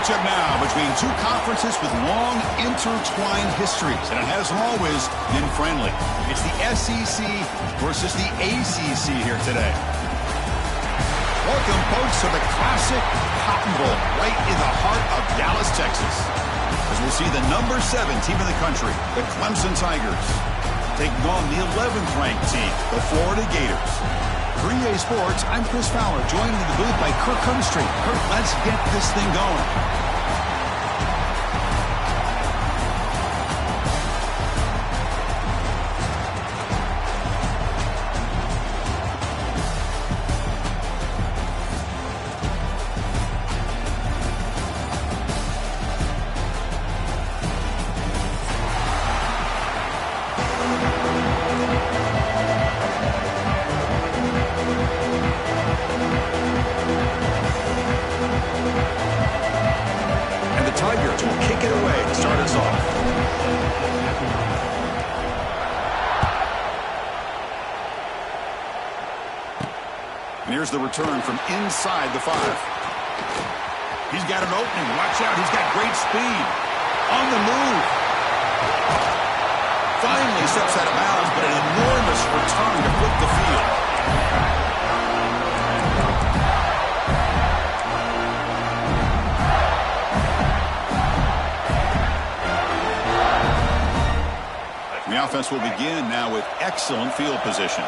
matchup now between two conferences with long intertwined histories, and it has always been friendly. It's the SEC versus the ACC here today. Welcome, folks, to the classic Cotton Bowl right in the heart of Dallas, Texas. As we'll see the number 7 team in the country, the Clemson Tigers, taking on the 11th ranked team, the Florida Gators. For EA Sports, I'm Chris Fowler, joined in the booth by Kirk Herbstreit. Kirk, let's get this thing going. Here's the return from inside the 5. He's got an opening. Watch out. He's got great speed. On the move. Finally steps out of bounds, but an enormous return to flip the field. And the offense will begin now with excellent field position.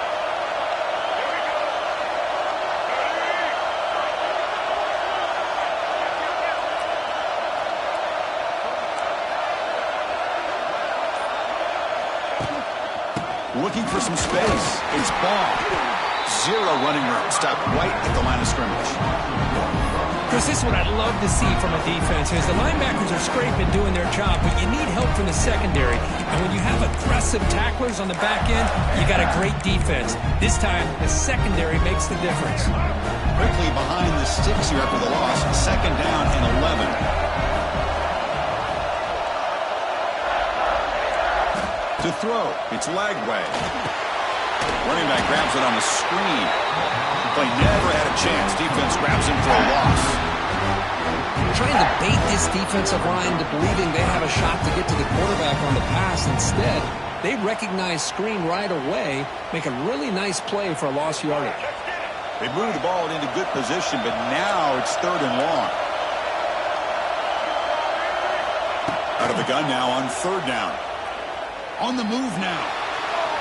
Looking for some space. It's ball. Zero running room. Stopped right at the line of scrimmage. Chris, this is what I'd love to see from a defense is the linebackers are scraping, doing their job, but you need help from the secondary. And when you have aggressive tacklers on the back end, you got a great defense. This time, the secondary makes the difference. Quickly behind the sticks here after the loss. 2nd down and 11. To throw, it's Lagway. Running back grabs it on the screen. Play never had a chance. Defense grabs him for a loss. Trying to bait this defensive line to believing they have a shot to get to the quarterback on the pass. Instead, they recognize screen right away, make a really nice play for a lost yardage. They move the ball into good position, but now it's 3rd and long. Out of the gun now on 3rd down. On the move now.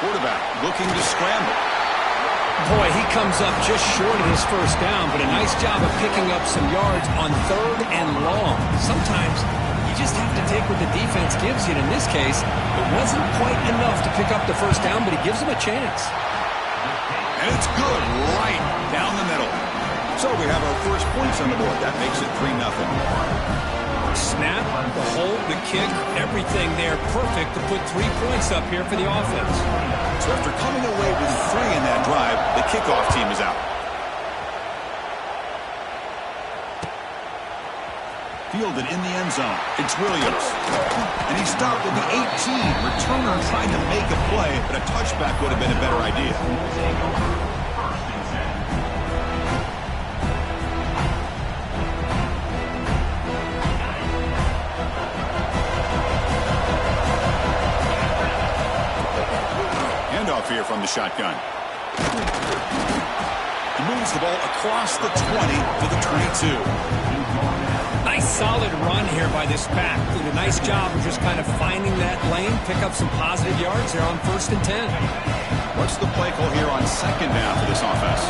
Quarterback looking to scramble. Boy, he comes up just short of his 1st down, but a nice job of picking up some yards on 3rd and long. Sometimes you just have to take what the defense gives you. And in this case, it wasn't quite enough to pick up the 1st down, but he gives him a chance. And it's good right down the middle. So we have our first points on the board. That makes it 3-0. Snap, the hold, the kick, everything there perfect to put 3 points up here for the offense. So after coming away with 3 in that drive, the kickoff team is out. Fielded in the end zone. It's Williams. And he stopped at the 18. Returner tried to make a play, but a touchback would have been a better idea. Here from the shotgun. He moves the ball across the 20 to the 22. Nice solid run here by this back. Did a nice job of just kind of finding that lane, pick up some positive yards there on 1st and 10. What's the play call here on 2nd down for this offense?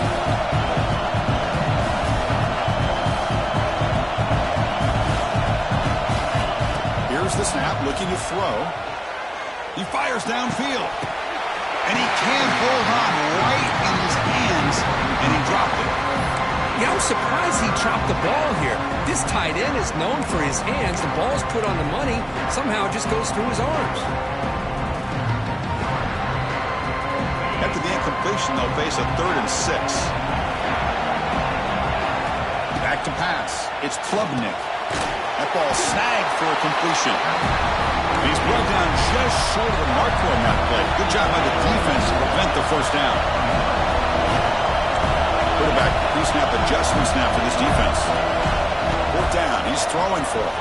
Here's the snap, looking to throw. He fires downfield. And he can't hold on right in his hands, and he dropped it. Yeah, I'm surprised he dropped the ball here. This tight end is known for his hands. The ball's put on the money. Somehow it just goes through his arms. After the incompletion, they'll face a 3rd and 6. Back to pass. It's Klubnik. That ball snagged for a completion. He's brought down just short of the marker on that play. Good job by the defense to prevent the 1st down. Quarterback pre-snap adjustment snap for this defense. Fourth down. He's throwing for it.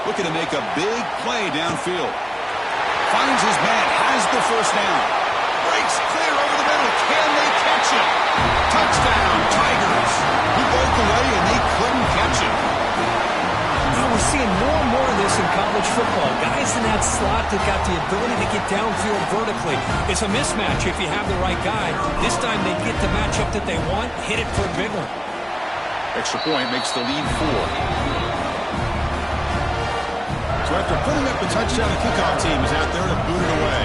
Looking to make a big play downfield. Finds his man. Has the first down. Breaks clear over the middle. Can they catch him? Touchdown, Tigers. He broke away, and they couldn't catch him. Now we're seeing more and more of this in college football. Guys in that slot that got the ability to get downfield vertically. It's a mismatch if you have the right guy. This time they get the matchup that they want, hit it for a big one. Extra point makes the lead 4. So after putting up the touchdown, the kickoff team is out there to boot it away.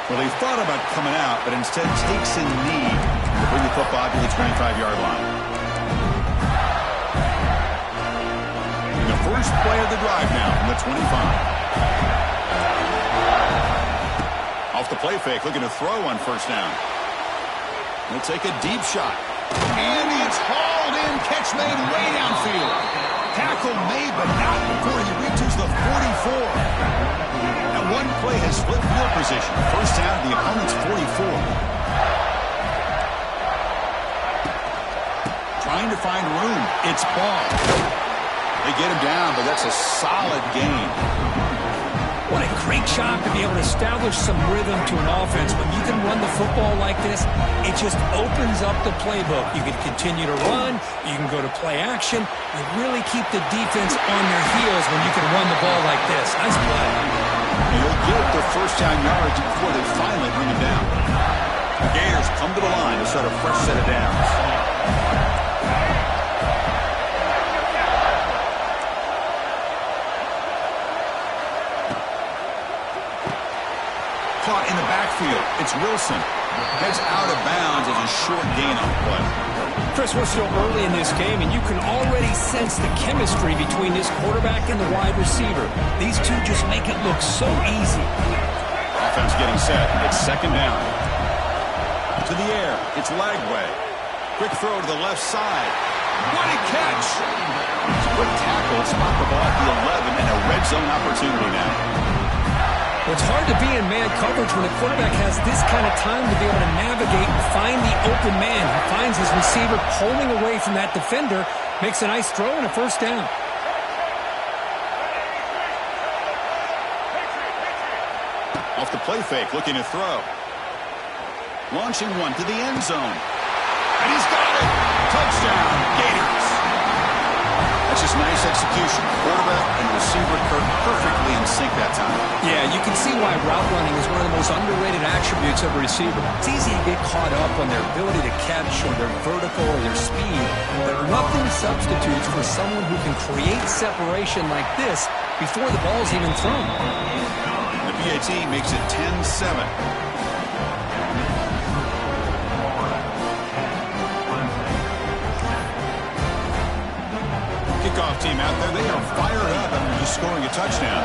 Well, they thought about coming out, but instead takes a knee to bring the football to the 25-yard line. And the first play of the drive now from the 25. Off the play fake, looking to throw on first down. He'll take a deep shot. And it's hauled in. Catch made way downfield. Tackle made, but not before he reaches the 44. Now one play has flipped field position. First down to the opponent's 44. Trying to find room. It's ball. They get him down, but that's a solid gain. What a great job to be able to establish some rhythm to an offense. When you can run the football like this, it just opens up the playbook. You can continue to run. You can go to play action. You really keep the defense on their heels when you can run the ball like this. Nice play. He'll get the first down yards before they finally bring him down. The Gators come to the line to start a fresh set of downs. Caught in the backfield. It's Wilson. Heads out of bounds as a short gain on the play. Chris, we're still early in this game, and you can already sense the chemistry between this quarterback and the wide receiver. These two just make it look so easy. Offense getting set. It's second down. To the air. It's Lagway. Quick throw to the left side. What a catch! Quick tackle. Spot the ball at the 11 and a red zone opportunity now. It's hard to be in man coverage when the quarterback has this kind of time to be able to navigate and find the open man. He finds his receiver pulling away from that defender, makes a nice throw and a first down. Off the play fake, looking to throw. Launching one to the end zone. And he's got it! Touchdown, Gators! That's just nice execution. Quarterback and receiver perfectly in sync that time. Yeah, you can see why route running is one of the most underrated attributes of a receiver. It's easy to get caught up on their ability to catch or their vertical or their speed, but nothing substitutes for someone who can create separation like this before the ball's even thrown. The PAT makes it 10-7. Kickoff team out there, they are fired up after just scoring a touchdown.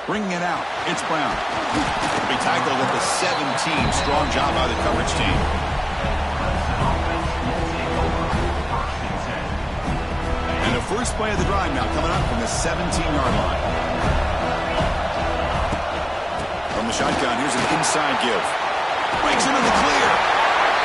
Bringing it out, it's Brown. They tackled at the 17. Strong job by the coverage team. And the first play of the drive now coming up from the 17-yard line. From the shotgun, here's an inside give. Breaks into the clear.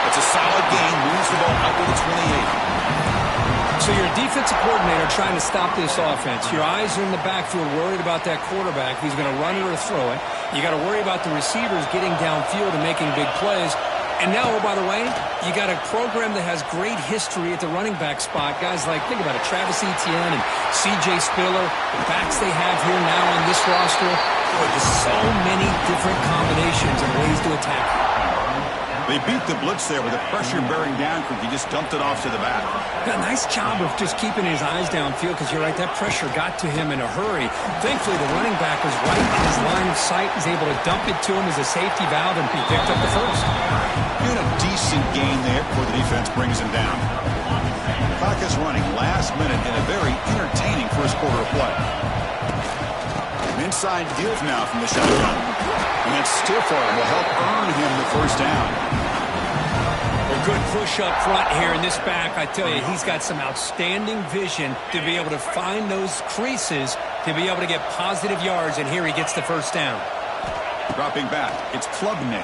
It's a solid gain. Moves the ball out to the 28. So you're a defensive coordinator trying to stop this offense. Your eyes are in the backfield worried about that quarterback. He's going to run it or throw it. You got to worry about the receivers getting downfield and making big plays. And now, oh, by the way, you got a program that has great history at the running back spot. Guys like, think about it, Travis Etienne and C.J. Spiller, the backs they have here now on this roster. Boy, there's so many different combinations and ways to attack. They beat the blitz there with the pressure bearing down. He just dumped it off to the back. Yeah, nice job of just keeping his eyes downfield because you're right, that pressure got to him in a hurry. Thankfully, the running back was right in his line of sight. He's able to dump it to him as a safety valve, and he picked up the first. Doing a decent gain there before the defense brings him down. Clock is running last minute in a very entertaining first quarter of play. An inside give now from the shotgun. And that stiff arm will help earn him the first down. Well, good push up front here in this back. I tell you, he's got some outstanding vision to be able to find those creases to be able to get positive yards, and here he gets the first down. Dropping back, it's Klubnik.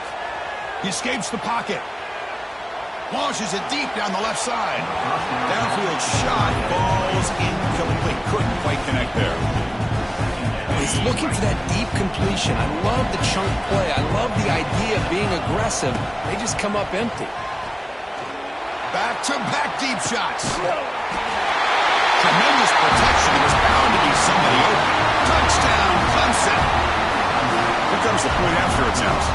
He escapes the pocket. Launches it deep down the left side. Downfield shot, falls incomplete. Couldn't quite connect there. He's looking for that deep completion. I love the chunk play. I love the idea of being aggressive. They just come up empty. Back-to-back deep shots. Tremendous protection. There's bound to be somebody open. Touchdown, Clemson. Here comes the point after attempt.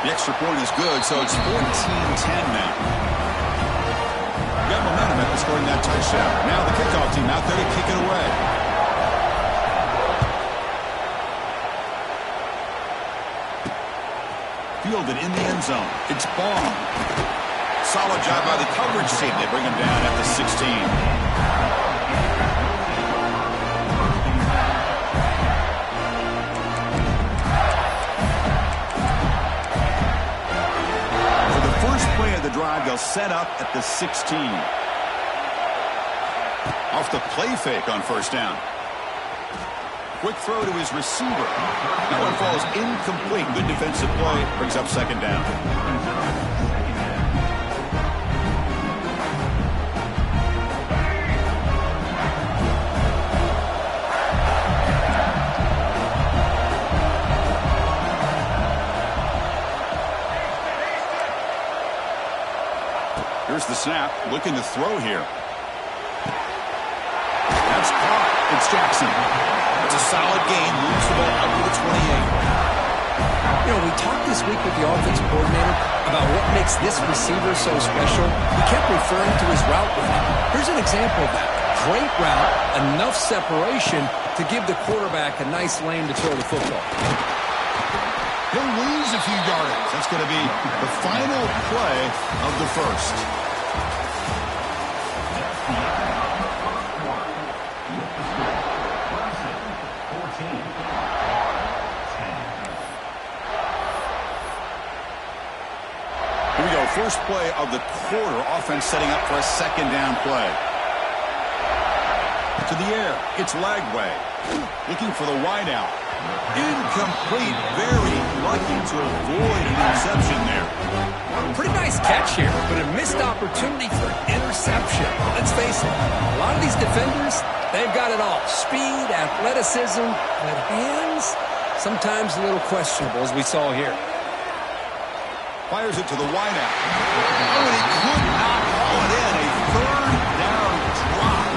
The extra point is good, so it's 14-10 now. Got momentum after scoring that touchdown. Now the kickoff team out there to kick it away. Fielded in the end zone. It's Baum. Solid job by the coverage team. They bring him down at the 16. The drive, they'll set up at the 16. Off the play fake on first down. Quick throw to his receiver. That one falls incomplete. Good defensive play. Brings up second down. Here's the snap, looking to throw here. That's caught. It's Jackson. It's a solid gain. Moves the ball up to the 28. You know, we talked this week with the offensive coordinator about what makes this receiver so special. He kept referring to his route running. Here's an example of that. Great route, enough separation to give the quarterback a nice lane to throw the football. He'll lose a few yardage. That's going to be the final play of the first. Here we go. First play of the quarter. Offense setting up for a second down play. To the air. It's Lagway. Looking for the wideout. Incomplete. Very lucky to avoid an interception there. Pretty nice catch here, but a missed opportunity for interception. Let's face it, a lot of these defenders, they've got it all. Speed, athleticism, but hands, sometimes a little questionable, as we saw here. Fires it to the wideout. Oh, and he could not haul it in. A third down drop.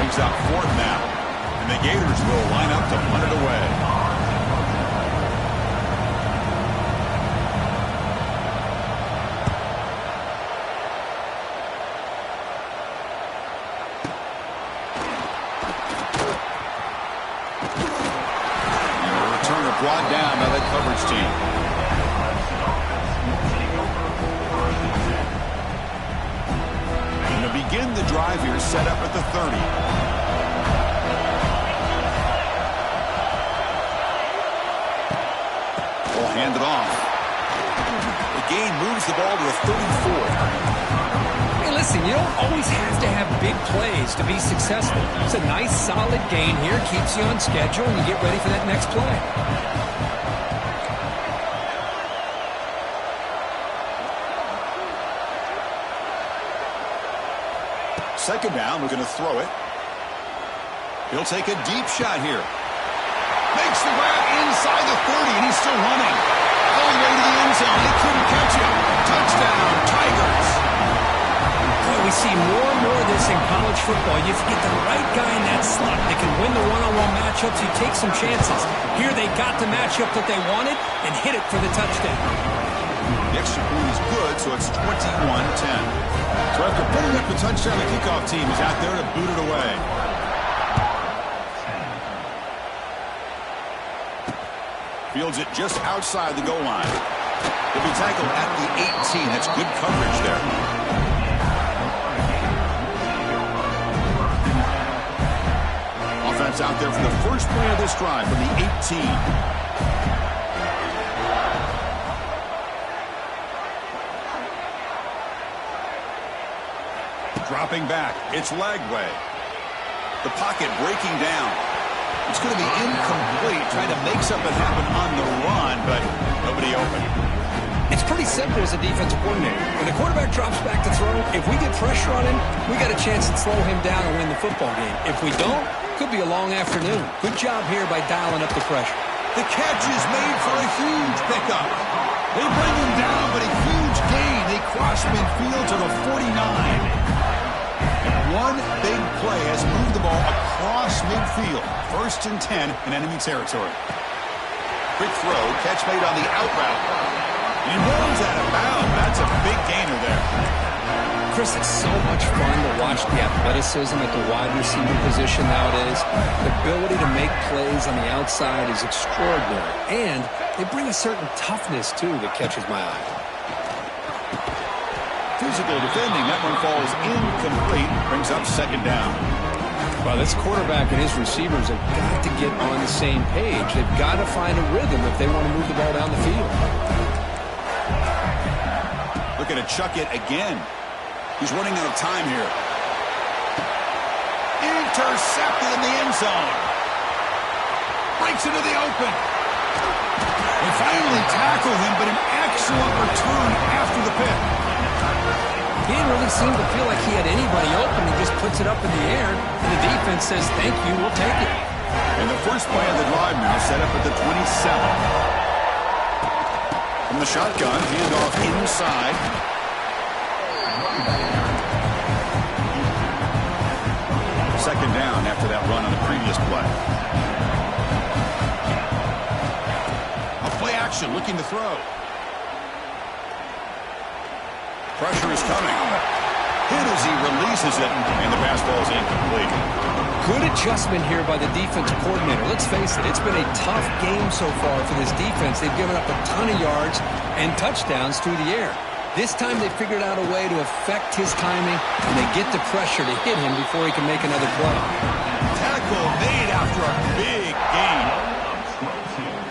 Brings out fourth now. And the Gators will line up to punt it away. Brought down by that coverage team. And to begin the drive here, set up at the 30. Ball handed off. The gain moves the ball to the 34. Hey, listen, you don't always have to have big plays to be successful. It's a nice, solid gain here. Keeps you on schedule, and you get ready for that next play. Second down, we're going to throw it. He'll take a deep shot here. Makes the grab inside the 30, and he's still running. All the way to the end zone. They couldn't catch him. Touchdown, Tigers. Boy, we see more and more of this in college football. You get the right guy in that slot. They can win the one-on-one matchups. You take some chances. Here they got the matchup that they wanted and hit it for the touchdown. The extra point is good, so it's 21-10. So after putting up the touchdown, the kickoff team is out there to boot it away. Fields it just outside the goal line. He'll be tackled at the 18. That's good coverage there. Offense out there for the first play of this drive from the 18. Dropping back, it's Lagway. The pocket breaking down. It's going to be incomplete, trying to make something happen on the run, but nobody open. It's pretty simple as a defensive coordinator. When the quarterback drops back to throw, if we get pressure on him, we got a chance to slow him down and win the football game. If we don't, could be a long afternoon. Good job here by dialing up the pressure. The catch is made for a huge pickup. They bring him down, but a huge gain. They cross midfield to the 49. One big play has moved the ball across midfield. 1st and 10 in enemy territory. Quick throw, catch made on the out route. He rolls out of bounds. That's a big gainer there. Chris, it's so much fun to watch the athleticism at the wide receiver position nowadays. The ability to make plays on the outside is extraordinary. And they bring a certain toughness, too, that catches my eye. Physical defending. That one falls incomplete. Brings up 2nd down. Well, this quarterback and his receivers have got to get on the same page. They've got to find a rhythm if they want to move the ball down the field. Looking to chuck it again. He's running out of time here. Intercepted in the end zone. Breaks into the open. They finally tackle him, but an excellent return after the pick. He didn't really seem to feel like he had anybody open. He just puts it up in the air, and the defense says, thank you, we'll take it. And the first play of the drive now set up at the 27. From the shotgun, handoff inside. Second down after that run on the previous play. A play action, looking to throw. Pressure is coming. Hit as he releases it, and the pass ball is incomplete. Good adjustment here by the defensive coordinator. Let's face it, it's been a tough game so far for this defense. They've given up a ton of yards and touchdowns through the air. This time they figured out a way to affect his timing, and they get the pressure to hit him before he can make another play. Tackle made after a big gain.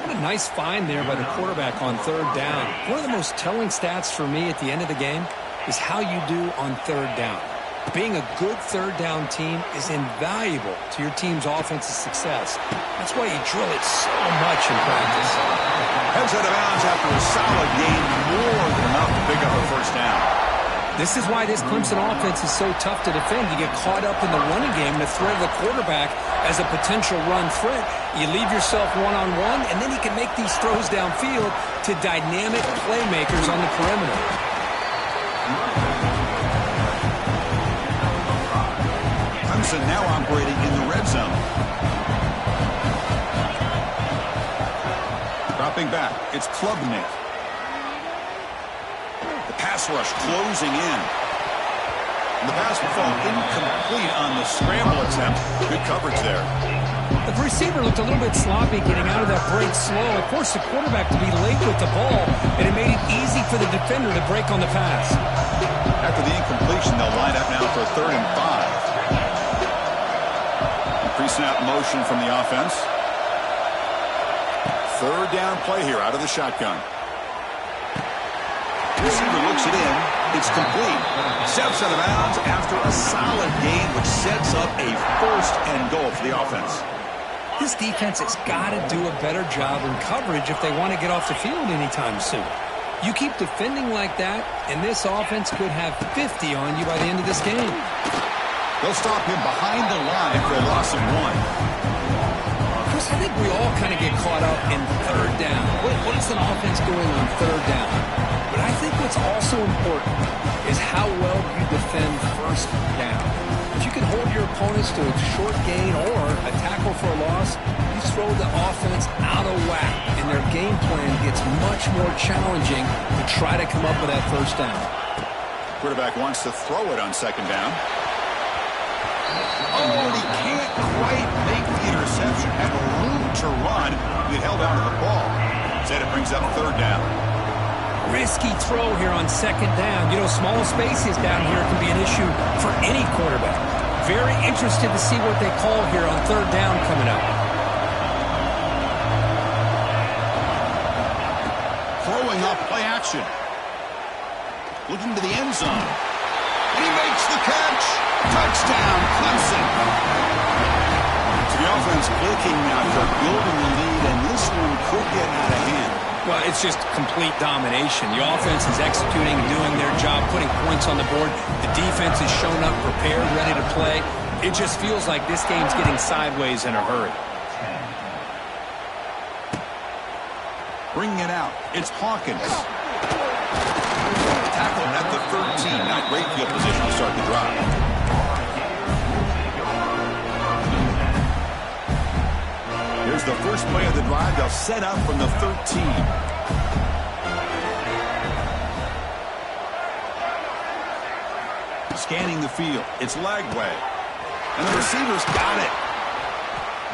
What a nice find there by the quarterback on 3rd down. One of the most telling stats for me at the end of the game is how you do on 3rd down. Being a good 3rd down team is invaluable to your team's offensive success. That's why you drill it so much in practice. Heads out of bounds after a solid gain, more than enough to pick up a 1st down. This is why this Clemson offense is so tough to defend. You get caught up in the running game, the threat of the quarterback as a potential run threat. You leave yourself one-on-one, and then you can make these throws downfield to dynamic playmakers on the perimeter. Clemson now operating in the red zone. Dropping back, it's Klubnik. The pass rush closing in. And the pass will fall incomplete on the scramble attempt. Good coverage there. The receiver looked a little bit sloppy getting out of that break slow. It forced the quarterback to be late with the ball, and it made it easy for the defender to break on the pass. After the incompletion, they'll line up now for 3rd and 5. Pre-snap motion from the offense. 3rd down play here out of the shotgun. Receiver looks it in. It's complete. Steps out of bounds after a solid gain, which sets up a 1st and goal for the offense. This defense has got to do a better job in coverage if they want to get off the field anytime soon. You keep defending like that, and this offense could have 50 on you by the end of this game. They'll stop him behind the line for a loss of 1. Chris, I think we all kind of get caught up in 3rd down. What is an offense doing on 3rd down? But I think what's also important is how well you defend 1st down. If you can hold your opponents to a short gain or a tackle for a loss, you throw the offense out of whack, and their game plan gets much more challenging to try to come up with that 1st down. Quarterback wants to throw it on 2nd down. Oh, he can't quite make the interception. Had room to run. He held on to the ball. Instead, it brings up 3rd down. Risky throw here on 2nd down. You know, small spaces down here can be an issue for any quarterback. Very interested to see what they call here on 3rd down coming up. Throwing up play action. Looking to the end zone. And he makes the catch. Touchdown, Clemson. So the offense clicking now, they're building the lead, and this one could get out of hand. Well, it's just complete domination. The offense is executing, doing their job, putting points on the board. The defense is shown up, prepared, ready to play. It just feels like this game's getting sideways in a hurry. Bringing it out, it's Hawkins. Tackled at the 13. Not great field position to start the drive. Here's the first play of the drive. They'll set up from the 13. Scanning the field. It's Lagway. And the receivers got it.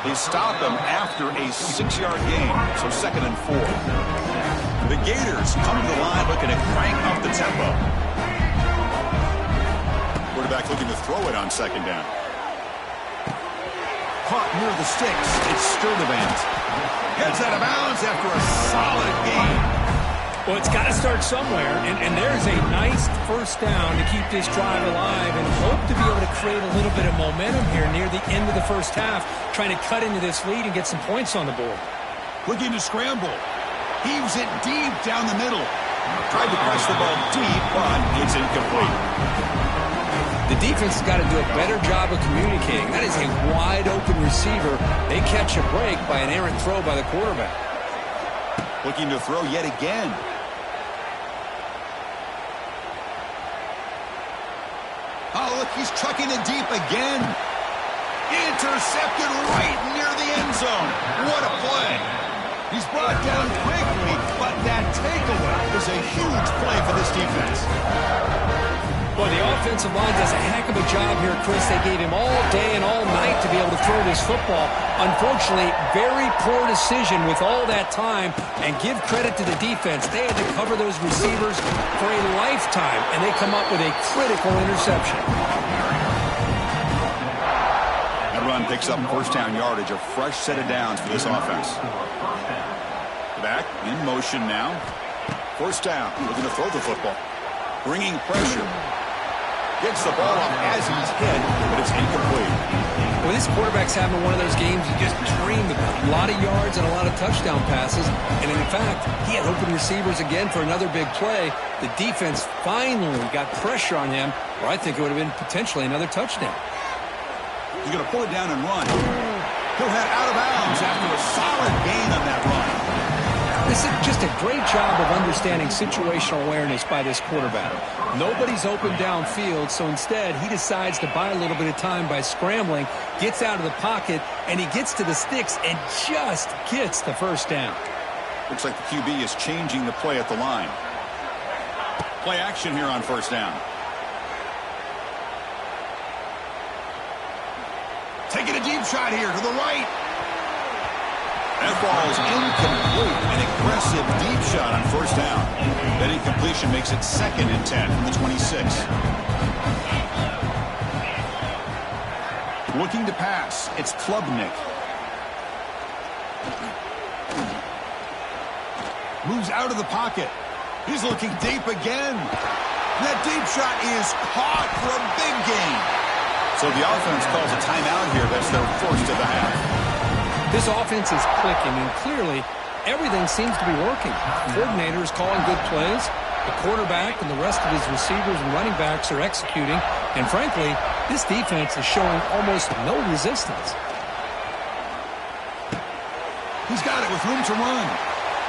They stop him after a 6-yard gain. So 2nd and 4. The Gators come to the line looking to crank up the tempo. Quarterback looking to throw it on 2nd down. Caught near the sticks. It's Sturdivant. Heads out of bounds after a solid game. Well, it's got to start somewhere, and there's a nice first down to keep this drive alive and hope to be able to create a little bit of momentum here near the end of the first half, trying to cut into this lead and get some points on the board. Looking to scramble. Heaves it deep down the middle. Tried to press the ball deep, but it's incomplete. The defense has got to do a better job of communicating. That is a wide-open receiver. They catch a break by an errant throw by the quarterback. Looking to throw yet again. Oh, look, he's chucking it deep again. Intercepted right near the end zone. What a play. He's brought down quickly, but that takeaway is a huge play for this defense. Well, the offensive line does a heck of a job here, Chris. They gave him all day and all night to be able to throw this football. Unfortunately, very poor decision with all that time. And give credit to the defense. They had to cover those receivers for a lifetime, and they come up with a critical interception. That run picks up first down yardage, a fresh set of downs for this offense. Back in motion now. First down, looking to throw the football. Bringing pressure. Gets the ball up as he's hit, but it's incomplete. Well, this quarterback's having one of those games you just dreamed about. A lot of yards and a lot of touchdown passes. And in fact, he had open receivers again for another big play. The defense finally got pressure on him, or I think it would have been potentially another touchdown. He's going to pull it down and run. He'll head out of bounds after a solid gain on that run. This is just a great job of understanding situational awareness by this quarterback. Nobody's open downfield, so instead he decides to buy a little bit of time by scrambling, gets out of the pocket, and he gets to the sticks and just gets the first down. Looks like the QB is changing the play at the line. Play action here on first down. Taking a deep shot here to the right. That ball is incomplete. An aggressive deep shot on first down. That incompletion makes it 2nd and 10 from the 26. Looking to pass. It's Klubnik. Moves out of the pocket. He's looking deep again. That deep shot is caught for a big gain. So the offense calls a timeout here. That's their first of the half. This offense is clicking, and clearly everything seems to be working. The coordinator is calling good plays. The quarterback and the rest of his receivers and running backs are executing. And frankly, this defense is showing almost no resistance. He's got it with room to run.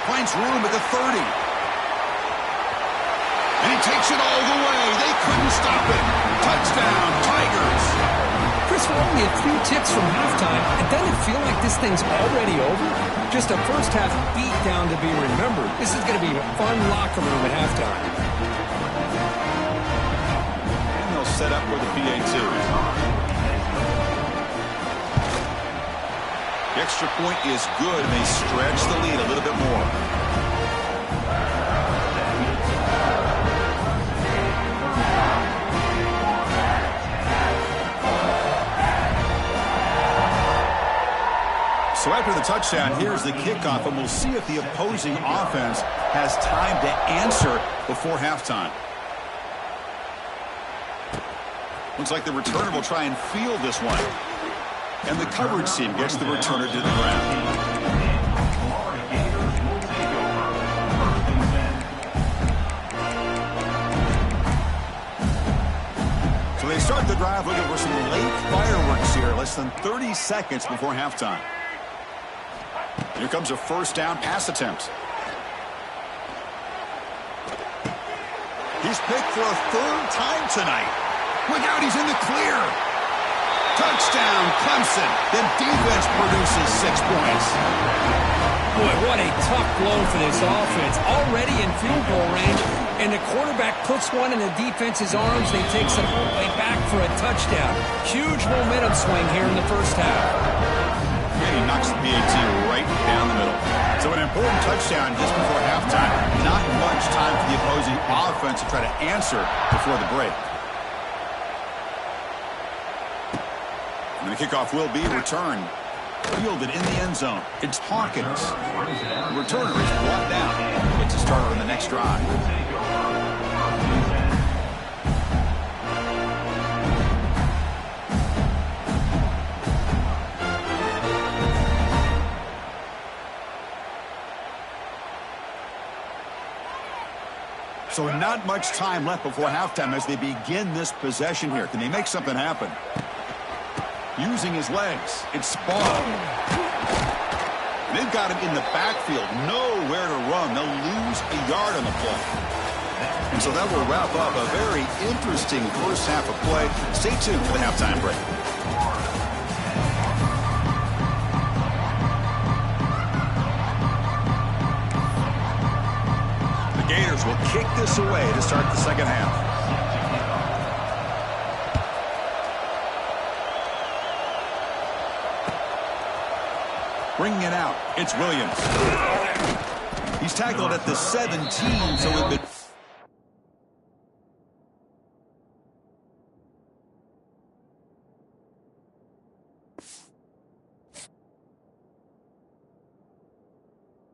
Finds room at the 30. And he takes it all the way. They couldn't stop it. Touchdown, Tigers. Chris, we're only a few ticks from halftime, and doesn't it feel like this thing's already over? Just a first-half beatdown to be remembered. This is going to be a fun locker room at halftime. And they'll set up for the PAT. The extra point is good, and they stretch the lead a little bit more. So after the touchdown, here's the kickoff, and we'll see if the opposing offense has time to answer before halftime. Looks like the returner will try and field this one. And the coverage team gets the returner to the ground. So they start the drive looking for some late fireworks here, less than 30 seconds before halftime. Here comes a first down pass attempt. He's picked for a third time tonight. Look out, he's in the clear. Touchdown, Clemson. The defense produces 6 points. Boy, what a tough blow for this offense. Already in field goal range, and the quarterback puts one in the defense's arms. They take some way back for a touchdown. Huge momentum swing here in the first half. And he knocks the PAT right down the middle. So an important touchdown just before halftime. Not much time for the opposing offense to try to answer before the break. And the kickoff will be returned. Fielded in the end zone. It's Hawkins. The returner is brought down. Gets a starter on the next drive. So not much time left before halftime as they begin this possession here. Can they make something happen? Using his legs, it's Spawn. They've got him in the backfield, nowhere to run. They'll lose a yard on the play. And so that will wrap up a very interesting first half of play. Stay tuned for the halftime break. The Gators will kick this away to start the second half. Bringing it out, it's Williams. He's tackled at the 17, so we've been